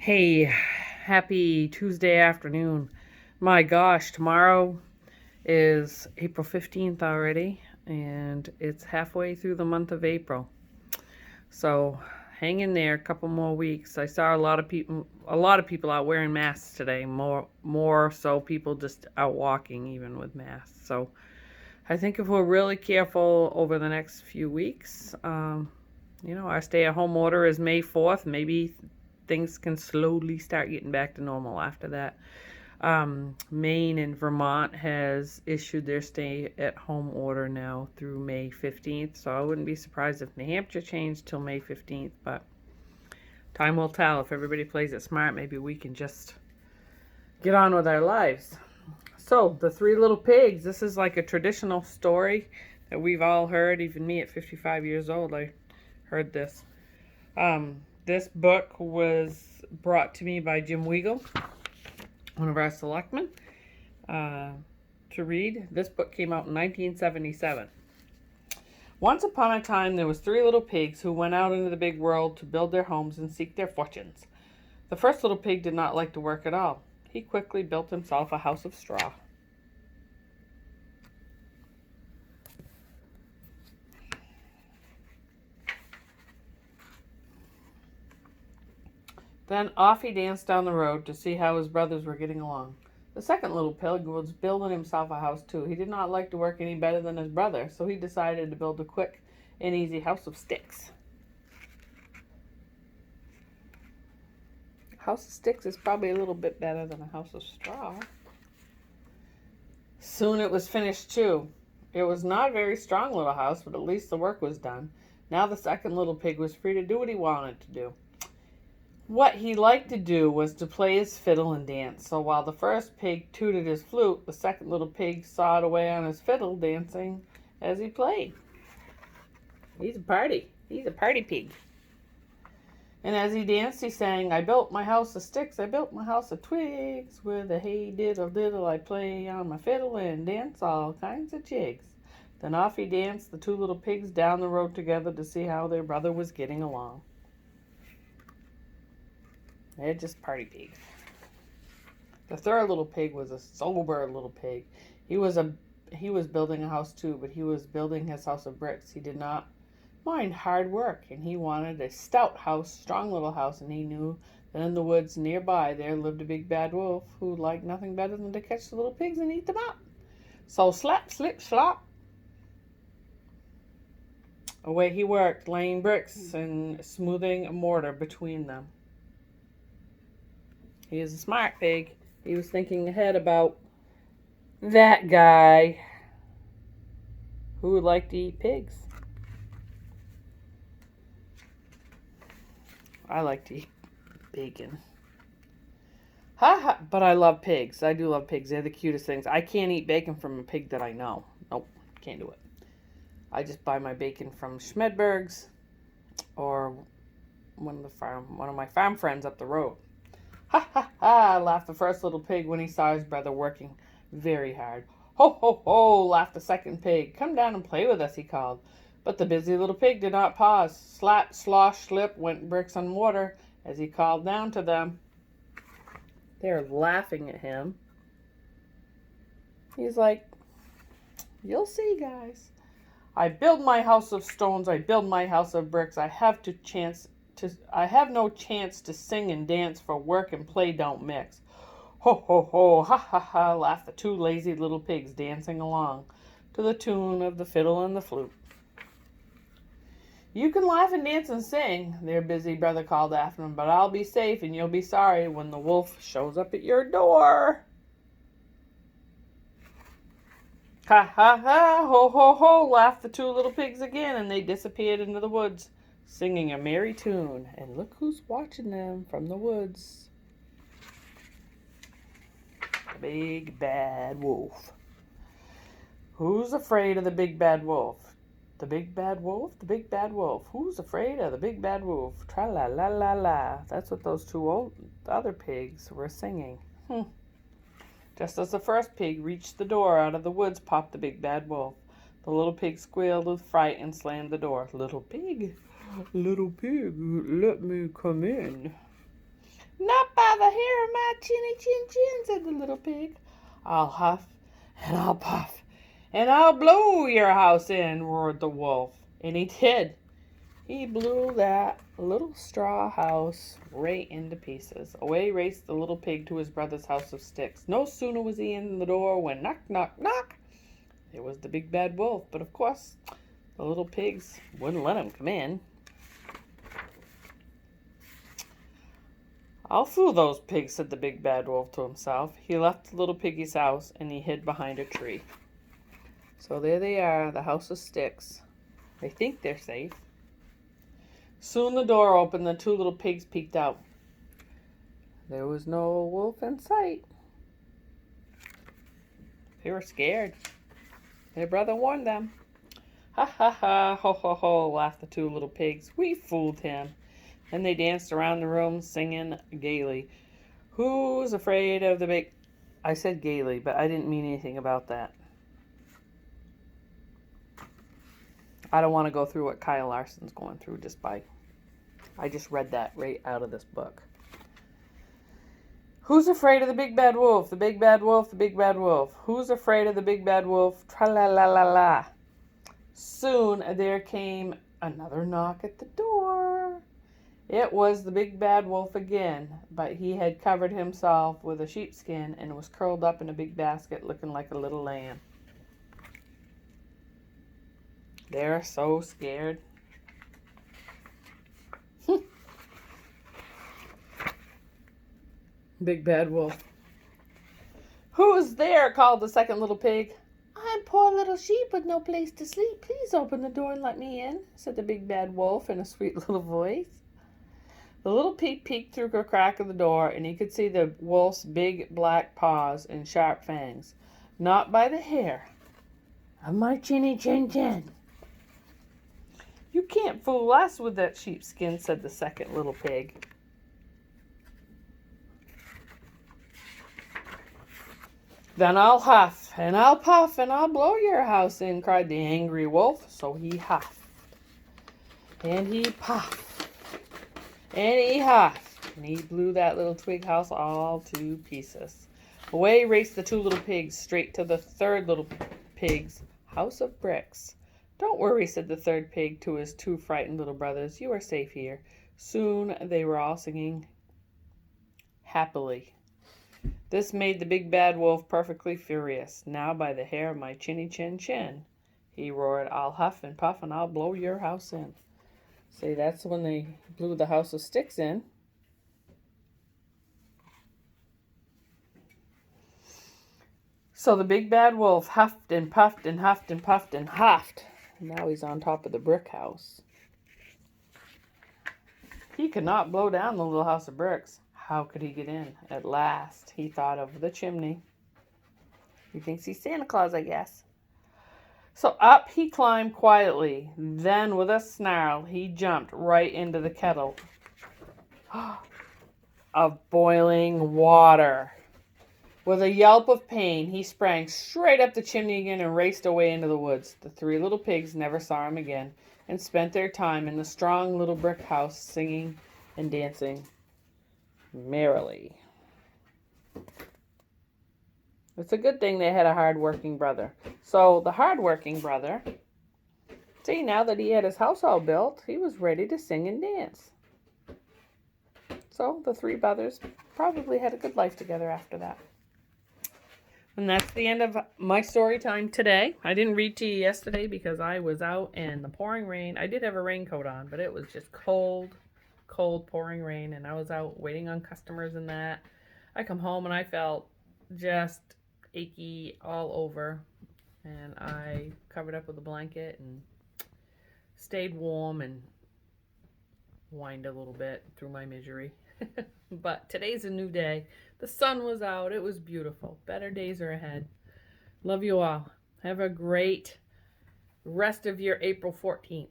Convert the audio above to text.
Hey, happy Tuesday afternoon. My gosh, tomorrow is April 15th already, and it's halfway through the month of April. So hang in there a couple more weeks. I saw a lot of people out wearing masks today, more so people just out walking even with masks. So I think if we're really careful over the next few weeks, our stay-at-home order is May 4th. Maybe things can slowly start getting back to normal after that. Maine and Vermont has issued their stay-at-home order now through May 15th, so I wouldn't be surprised if New Hampshire changed till May 15th, but time will tell. If everybody plays it smart, maybe we can just get on with our lives. So, The Three Little Pigs, this is like a traditional story that we've all heard. Even me at 55 years old, I heard this. This book was brought to me by Jim Weigel, one of our selectmen, to read. This book came out in 1977. Once upon a time, there was three little pigs who went out into the big world to build their homes and seek their fortunes. The first little pig did not like to work at all. He quickly built himself a house of straw. Then off he danced down the road to see how his brothers were getting along. The second little pig was building himself a house too. He did not like to work any better than his brother, so he decided to build a quick and easy house of sticks. A house of sticks is probably a little bit better than a house of straw. Soon it was finished too. It was not a very strong little house, but at least the work was done. Now the second little pig was free to do what he wanted to do. What he liked to do was to play his fiddle and dance. So while the first pig tooted his flute, the second little pig sawed away on his fiddle, dancing as he played. He's a party pig. And as he danced, he sang, "I built my house of sticks, I built my house of twigs. With a hey diddle diddle, I play on my fiddle and dance all kinds of jigs." Then off he danced, the two little pigs, down the road together to see how their brother was getting along. They're just party pigs. The third little pig was a sober little pig. He was building a house too, but he was building his house of bricks. He did not mind hard work, and he wanted a stout house, strong little house, and he knew that in the woods nearby there lived a big bad wolf who liked nothing better than to catch the little pigs and eat them up. So slap, slip, slop, away he worked, laying bricks and smoothing a mortar between them. He is a smart pig. He was thinking ahead about that guy who would like to eat pigs. I like to eat bacon. Ha ha, but I love pigs. I do love pigs. They're the cutest things. I can't eat bacon from a pig that I know. Nope, can't do it. I just buy my bacon from Schmedberg's or one of my farm friends up the road. "Ha ha ha," laughed the first little pig when he saw his brother working very hard. "Ho ho ho," laughed the second pig. "Come down and play with us," he called. But the busy little pig did not pause. Slap, slosh, slip went bricks and mortar as he called down to them. They're laughing at him. He's like, "You'll see, guys. I build my house of stones, I build my house of bricks. I have no chance to sing and dance, for work and play don't mix." "Ho ho ho, ha ha ha," laughed the two lazy little pigs, dancing along to the tune of the fiddle and the flute. "You can laugh and dance and sing," their busy brother called after them, "but I'll be safe and you'll be sorry when the wolf shows up at your door." "Ha ha ha, ho ho ho," laughed the two little pigs again, and they disappeared into the woods, singing a merry tune. And look who's watching them from the woods. The big bad wolf. Who's afraid of the big bad wolf? The big bad wolf, the big bad wolf. Who's afraid of the big bad wolf? Tra la la la la. That's what those two other pigs were singing. Just as the first pig reached the door, out of the woods popped the big bad wolf. The little pig squealed with fright and slammed the door. Little pig, let me come in." Not by the hair of my chinny chin chin, said the little pig. I'll huff and I'll puff and I'll blow your house in, roared the wolf. And he did. He blew that little straw house right into pieces. Away raced the little pig to his brother's house of sticks. No sooner was he in the door when knock, knock, knock. It was the big bad wolf, but of course the little pigs wouldn't let him come in. I'll fool those pigs, said the big bad wolf to himself. He left the little piggy's house and he hid behind a tree. So there they are, the house of sticks. They think they're safe. Soon the door opened, the two little pigs peeked out. There was no wolf in sight. They were scared. Their brother warned them. Ha ha ha, ho ho ho, laughed the two little pigs. We fooled him. Then they danced around the room singing gaily. Who's afraid of the big... I said gaily, but I didn't mean anything about that. I don't want to go through what Kyle Larson's going through I just read that right out of this book. Who's afraid of the big bad wolf? The big bad wolf, the big bad wolf. Who's afraid of the big bad wolf? Tra-la-la-la-la. Soon there came another knock at the door. It was the big bad wolf again, but he had covered himself with a sheepskin and was curled up in a big basket looking like a little lamb. They're so scared. Big bad wolf. Who's there? Called the second little pig. I'm poor little sheep with no place to sleep. Please open the door and let me in, said the big bad wolf in a sweet little voice. The little pig peeked through a crack of the door and he could see the wolf's big black paws and sharp fangs. Not by the hair of my chinny chin chin. You can't fool us with that sheepskin, said the second little pig. Then I'll huff and I'll puff and I'll blow your house in, cried the angry wolf. So he huffed and he puffed and he huffed and he blew that little twig house all to pieces. Away raced the two little pigs straight to the third little pig's house of bricks. Don't worry, said the third pig to his two frightened little brothers. You are safe here. Soon they were all singing happily. This made the big bad wolf perfectly furious. Now by the hair of my chinny chin chin, he roared, I'll huff and puff and I'll blow your house in. See, that's when they blew the house of sticks in. So the big bad wolf huffed and puffed and huffed and puffed and huffed. Now he's on top of the brick house. He could not blow down the little house of bricks. How could he get in? At last, he thought of the chimney. He thinks he's Santa Claus, I guess. So up he climbed quietly. Then, with a snarl, he jumped right into the kettle of boiling water. With a yelp of pain, he sprang straight up the chimney again and raced away into the woods. The three little pigs never saw him again and spent their time in the strong little brick house singing and dancing merrily. It's a good thing they had a hard-working brother. So the hard-working brother, see, now that he had his house all built, he was ready to sing and dance. So the three brothers probably had a good life together after that. And that's the end of my story time today. I didn't read to you yesterday because I was out in the pouring rain. I did have a raincoat on, but it was just cold pouring rain, and I was out waiting on customers and that. I come home and I felt just achy all over, and I covered up with a blanket and stayed warm and whined a little bit through my misery. But today's a new day. The sun was out. It was beautiful. Better days are ahead. Love you all. Have a great rest of your April 14th.